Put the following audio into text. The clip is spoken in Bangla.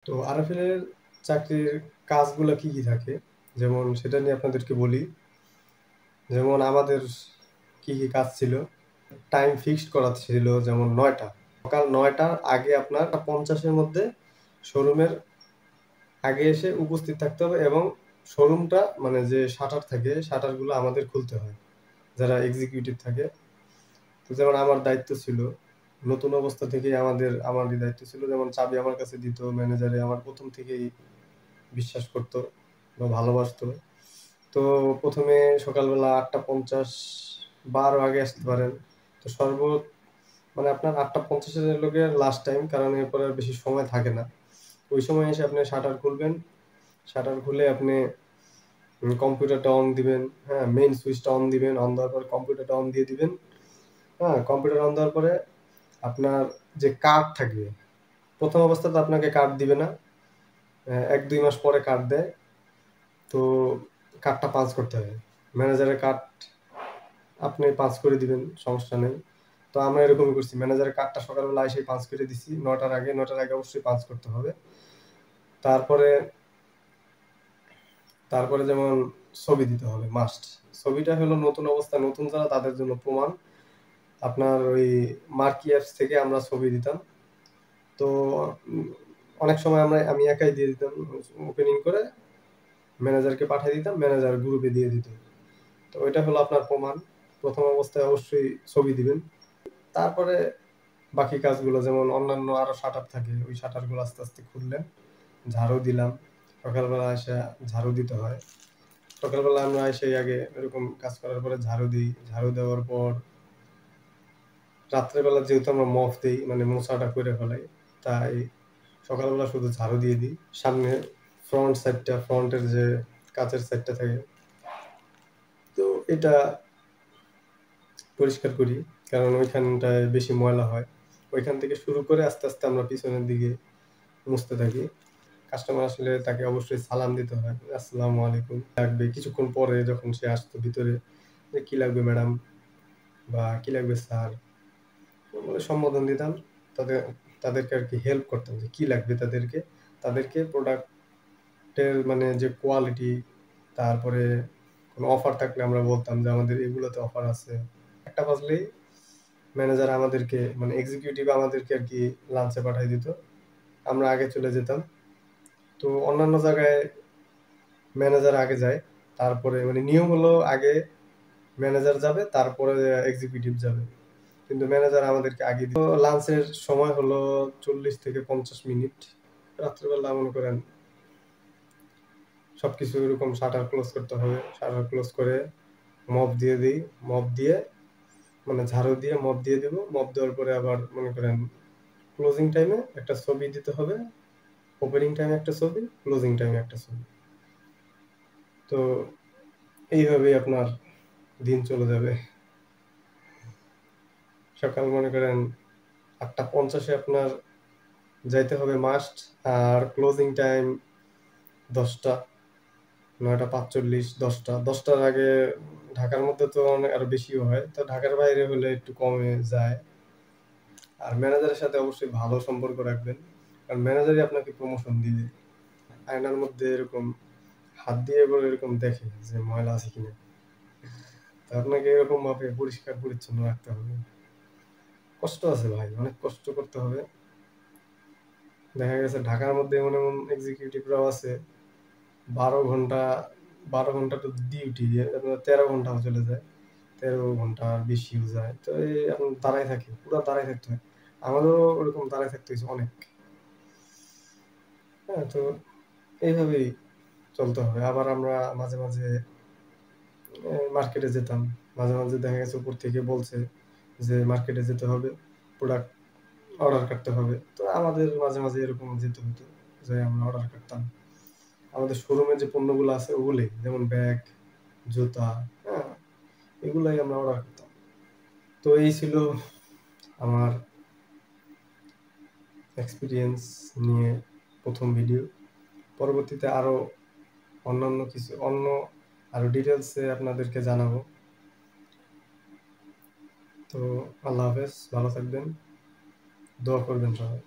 তো আরএফএল এর চাকরির কাজগুলা কি, কি থাকে? যেমন সেটা নিয়ে আপনাদেরকে বলি। যেমন আমাদের কি, কি কাজ ছিল? টাইম ফিক্সড করা ছিল যেমন ৯ টা। সকাল ৯ টার আগে আপনার ৫০ এর মধ্যে শোরুমের আগে এসে উপস্থিত থাকতে হবে এবং শোরুমটা মানে যে শাটার থাকে, শাটার গুলো আমাদের খুলতে হয়। যারা এক্সিকিউটিভ থাকে। তো যেমন আমার দায়িত্ব ছিল, নতুন অবস্থা থেকেই আমারই দায়িত্ব ছিল। যেমন চাবি আমার কাছে দিত ম্যানেজারে আমার ১ম থেকেই বিশ্বাস করত বা ভালোবাসতো। তো ১ম এ সকালবেলা ৮:৫০ বা আরো আগে আসতে পারেন। তো মানে আপনার ৮:৫০ এর লগে লাস্ট টাইম, কারণ এরপরে আর বেশি সময় থাকে না। ওই সময় এসে আপনি শাটার খুলবেন। শাটার খুলে আপনি কম্পিউটারটা অন দিবেন, হ্যাঁ? মেইন সুইচটা অন দিবেন। অন দেওয়ার পর কম্পিউটারটা অন দিয়ে দিবেন। হ্যাঁ? কম্পিউটার অন দেওয়ার পরে আপনার যে কার্ড থাকবে, ১ম অবস্থাতে আপনাকে কার্ড দিবে না। ১-২ মাস পরে কার্ড দেয়। তো কার্ডটা পাঞ্চ করতে হবে। ম্যানেজারের কার্ড আপনি পাঞ্চ করে দিবেন, সমস্যা নেই। তো আমরা এরকমই করছি। ম্যানেজারের কার্ডটা সকালবেলা এসেই পাঞ্চ করে দিছি। ৯ টার আগে, ৯ টার আগে অবশ্যই পাঞ্চ করতে হবে। তারপরে তারপরে যেমন ছবি দিতে হবে মাস্ট। ছবিটা হলো নতুন অবস্থা, নতুন যারা তাদের জন্য প্রমাণ। আপনার ওই মার্কি অ্যাপস থেকে আমরা ছবি দিতাম। তো উম অনেক সময় আমি একাই দিয়ে দিতাম। ওপেনিং করে ম্যানেজারকে পাঠিয়ে দিতাম, ম্যানেজার গ্রুপে দিয়ে দিত। তো ওইটা হলো আপনার প্রমাণ। ১ম অবস্থায় অবশ্যই ছবি দিবেন। তারপরে বাকি কাজগুলো যেমন অন্যান্য আরো শাটার থাকে, ওই শাটারগুলো আস্তে, আস্তে খুললেন। ঝাড়ু দিলাম। সকালবেলা এসে ঝাড়ু দিতে হয়। সকালবেলা আমরা এসেই আগে এরকম কাজ করার পরে ঝাড়ু দিই। ঝাড়ু দেওয়ার পর রাত্রেবেলা যেহেতু আমরা মপ দেই, মানে মোছাটা করে ফেলাই, তাই সকালবেলা শুধু ঝাড়ু দিয়ে দিই। সামনে ফ্রন্টের যে কাঁচের সাইডটা থাকে, তো এটা পরিষ্কার করি। কারণ ওইখানটায় বেশি ময়লা হয়। ওইখান থেকে শুরু করে আস্তে, আস্তে আমরা পিছনের দিকে মুছতে থাকি। কাস্টমার আসলে তাকে অবশ্যই সালাম দিতে হয়। আসসালামু আলাইকুম। লাগবে কিছুক্ষণ পরে যখন সে আসতো ভিতরে, যে কি লাগবে ম্যাডাম বা কি লাগবে স্যার, বলে সম্বোধন দিতাম। তাদের তাদেরকে আরকি হেল্প করতাম যে কি লাগবে তাদেরকে। তাদেরকে প্রোডাক্টের মানে যে কোয়ালিটি, তারপরে কোনো অফার থাকলে আমরা বলতাম যে আমাদের এগুলোতে অফার আছে। ১টা বাজলেই ম্যানেজার আমাদেরকে মানে এক্সিকিউটিভ আমাদেরকে আরকি লাঞ্চে পাঠায় দিত। আমরা আগে চলে যেতাম। তো অন্যান্য জায়গায় ম্যানেজার আগে যায়। তারপরে মানে নিয়ম হলো আগে ম্যানেজার যাবে, তারপরে এক্সিকিউটিভ যাবে। কিন্তু ম্যানেজার আমাদেরকে আগে দিত। লাঞ্চের সময় হলো ৪০ থেকে ৫০ মিনিট। রাত্রেবেলা মনে করেন সবকিছু এরকম শাটার ক্লোজ করতে হবে। শাটার ক্লোজ করে মপ দিয়ে দিই। মপ দিয়ে মানে ঝাড়ু দিয়ে মপ দিয়ে দিব। মপ দেওয়ার পরে আবার মনে করেন ক্লোজিং টাইমে একটা ছবি দিতে হবে। ওপেনিং টাইমে একটা ছবি, ক্লোজিং টাইমে একটা ছবি। তো এইভাবেই আপনার দিন চলে যাবে। সকাল মনে করেন ৮:৫০ এ আপনার যাইতে হবে মাস্ট। আর ক্লোজিং টাইম ১০টা, ৯:৪৫, ১০টা। ১০টার আগে ঢাকার মধ্যে তো আরো বেশিও হয়। তো ঢাকার বাইরে হলে একটু কমে যায়। আর ম্যানেজারের সাথে অবশ্যই ভালো সম্পর্ক রাখবেন। কারণ ম্যানেজারই আপনাকে প্রমোশন দিবে। আয়নার মধ্যে এরকম হাত দিয়ে করে এরকম দেখে যে ময়লা আছে কিনা। তো আপনাকে এরকমভাবে পরিষ্কার পরিচ্ছন্ন রাখতে হবে। কষ্ট আছে ভাই, অনেক কষ্ট করতে হবে। দেখা গেছে ঢাকার মধ্যে এমন, এমন এক্সিকিউটিভরাও আছে ১২ ঘন্টা ১২ ঘন্টা তো ডিউটি, আপনার ১৩ ঘন্টাও চলে যায়। ১৩ ঘন্টার বেশিও যায়। তো এই এখন দাঁড়ায় থাকি। পুরা দাঁড়ায় থাকতে হয়। আমাদেরও ওরকম দাঁড়ায় থাকতে হইছে অনেক। হ্যাঁ? তো এইভাবেই চলতে হবে। আবার আমরা মাঝে, মাঝে মার্কেটে যেতাম। মাঝে, মাঝে দেখা গেছে উপর থেকে বলছে যে মার্কেটে যেতে হবে। প্রোডাক্ট অর্ডার কাটতে হবে। তো আমাদের মাঝে, মাঝে এরকম যেতে হতো যে আমরা অর্ডার কাটতাম। আমাদের শোরুমে যে পণ্যগুলো আছে ওগুলোই। যেমন ব্যাগ, জুতা, হ্যাঁ? এগুলাই আমরা অর্ডার করতাম। তো এই ছিল আমার এক্সপেরিয়েন্স নিয়ে ১ম ভিডিও। পরবর্তীতে আরো অন্য আরো ডিটেইলস এ আপনাদেরকে জানাবো। তো আল্লাহ হাফেজ, ভালো থাকবেন। দোয়া করবেন সবাই।